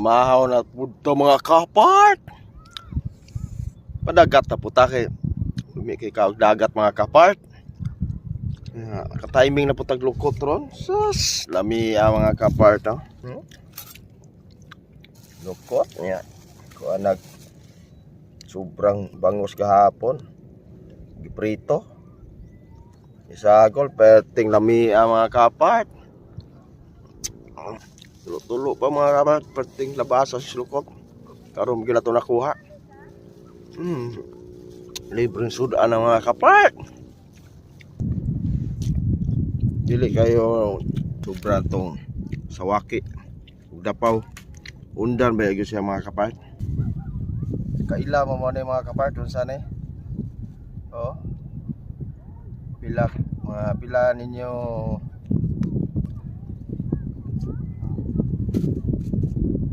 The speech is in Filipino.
Mamahaw na punto mga kapart. Padagat na puta kay kay dagat mga kapart. Ka-timing na putag lukot ron. Sus, lami mga kapart. Lukot niya. Kuha nag sobrang bangus kahapon. Giprito. Isagol perting lami mga kapart. Tulo-tulo pa mga kapart, perting labasa sa lukot. Karon gila to nakuha. Libreng sudan ang mga kapart. Dili kayo sobra tong sawaki. Dapaw. Undan ba gyud siya mga kapart. Kaila mo ni mga kapart unsa ni? Oh. Pila ninyo